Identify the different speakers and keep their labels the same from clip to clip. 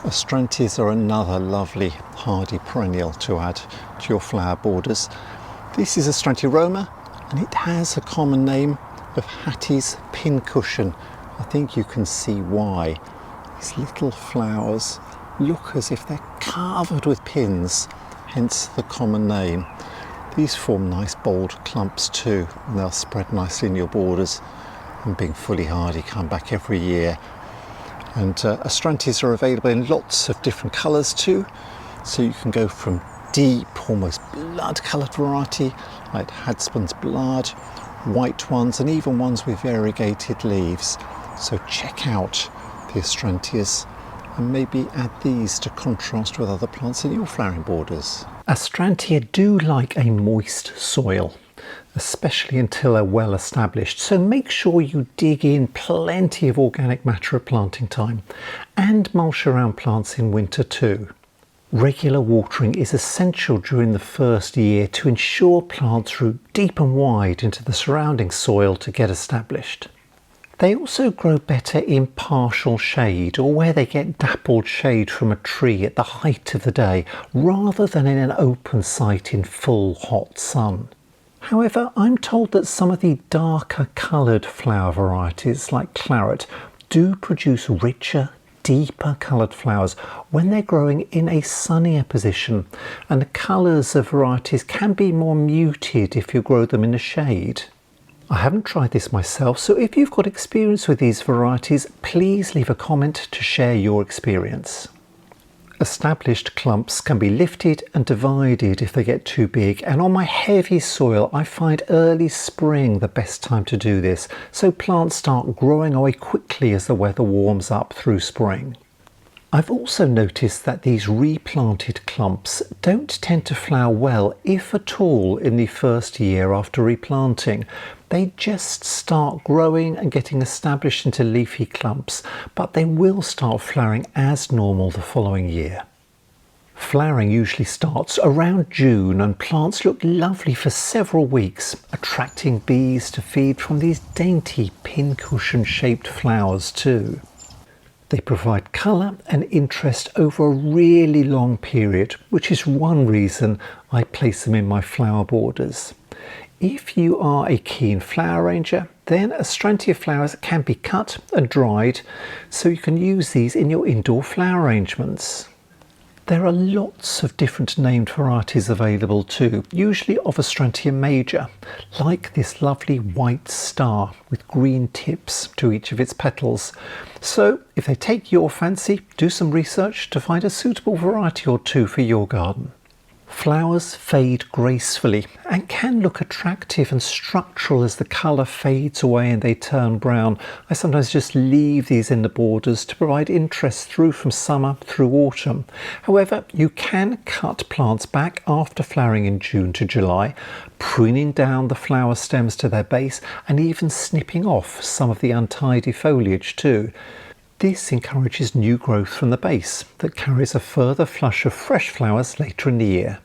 Speaker 1: Astrantias are another lovely hardy perennial to add to your flower borders. This is Astrantia Roma and it has a common name of Hattie's pincushion. I think you can see why. These little flowers look as if they're covered with pins, hence the common name. These form nice bold clumps too, and they'll spread nicely in your borders, and being fully hardy come back every year. And Astrantias are available in lots of different colours too, so you can go from deep, almost blood coloured variety like Hadspan's blood, white ones, and even ones with variegated leaves. So check out the Astrantias and maybe add these to contrast with other plants in your flowering borders. Astrantia do like a moist soil, especially until they're well established, so make sure you dig in plenty of organic matter at planting time and mulch around plants in winter too. Regular watering is essential during the first year to ensure plants root deep and wide into the surrounding soil to get established. They also grow better in partial shade, or where they get dappled shade from a tree at the height of the day, rather than in an open site in full hot sun. However, I'm told that some of the darker coloured flower varieties like claret do produce richer, deeper coloured flowers when they're growing in a sunnier position, and the colours of varieties can be more muted if you grow them in the shade. I haven't tried this myself, so if you've got experience with these varieties, please leave a comment to share your experience. Established clumps can be lifted and divided if they get too big, and on my heavy soil I find early spring the best time to do this, so plants start growing away quickly as the weather warms up through spring. I've also noticed that these replanted clumps don't tend to flower well, if at all, in the first year after replanting. They just start growing and getting established into leafy clumps, but they will start flowering as normal the following year. Flowering usually starts around June and plants look lovely for several weeks, attracting bees to feed from these dainty pincushion shaped flowers too. They provide colour and interest over a really long period, which is one reason I place them in my flower borders. If you are a keen flower arranger, then Astrantia flowers can be cut and dried, so you can use these in your indoor flower arrangements. There are lots of different named varieties available too, usually of Astrantia major, like this lovely white star with green tips to each of its petals. So if they take your fancy, do some research to find a suitable variety or two for your garden. Flowers fade gracefully and can look attractive and structural as the colour fades away and they turn brown. I sometimes just leave these in the borders to provide interest through from summer through autumn. However, you can cut plants back after flowering in June to July, pruning down the flower stems to their base and even snipping off some of the untidy foliage too. This encourages new growth from the base that carries a further flush of fresh flowers later in the year.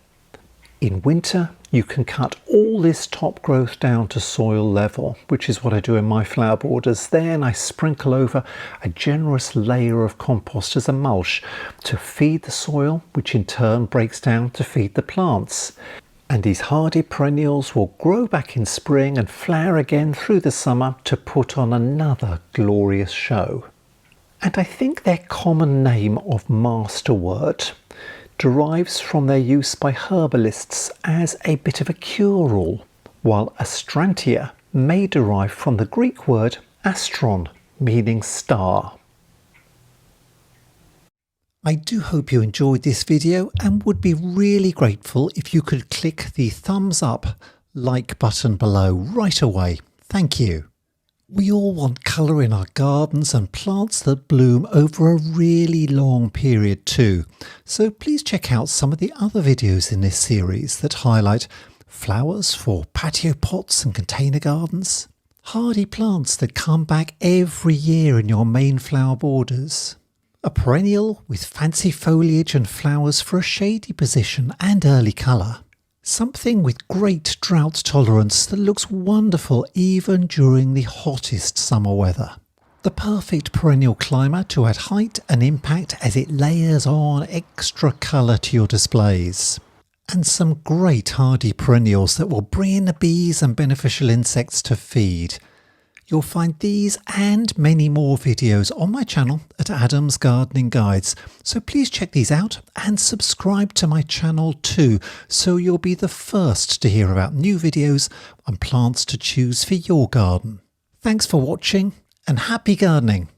Speaker 1: In winter, you can cut all this top growth down to soil level, which is what I do in my flower borders. Then I sprinkle over a generous layer of compost as a mulch to feed the soil, which in turn breaks down to feed the plants. And these hardy perennials will grow back in spring and flower again through the summer to put on another glorious show. And I think their common name of masterwort derives from their use by herbalists as a bit of a cure-all, while Astrantia may derive from the Greek word astron, meaning star. I do hope you enjoyed this video and would be really grateful if you could click the thumbs up like button below right away. Thank you. We all want colour in our gardens and plants that bloom over a really long period too, so please check out some of the other videos in this series that highlight flowers for patio pots and container gardens, hardy plants that come back every year in your main flower borders, a perennial with fancy foliage and flowers for a shady position and early colour, something with great drought tolerance that looks wonderful even during the hottest summer weather. The perfect perennial climber to add height and impact as it layers on extra colour to your displays. And some great hardy perennials that will bring in the bees and beneficial insects to feed. You'll find these and many more videos on my channel at Adam's Gardening Guides, so please check these out and subscribe to my channel too, so you'll be the first to hear about new videos and plants to choose for your garden. Thanks for watching and happy gardening!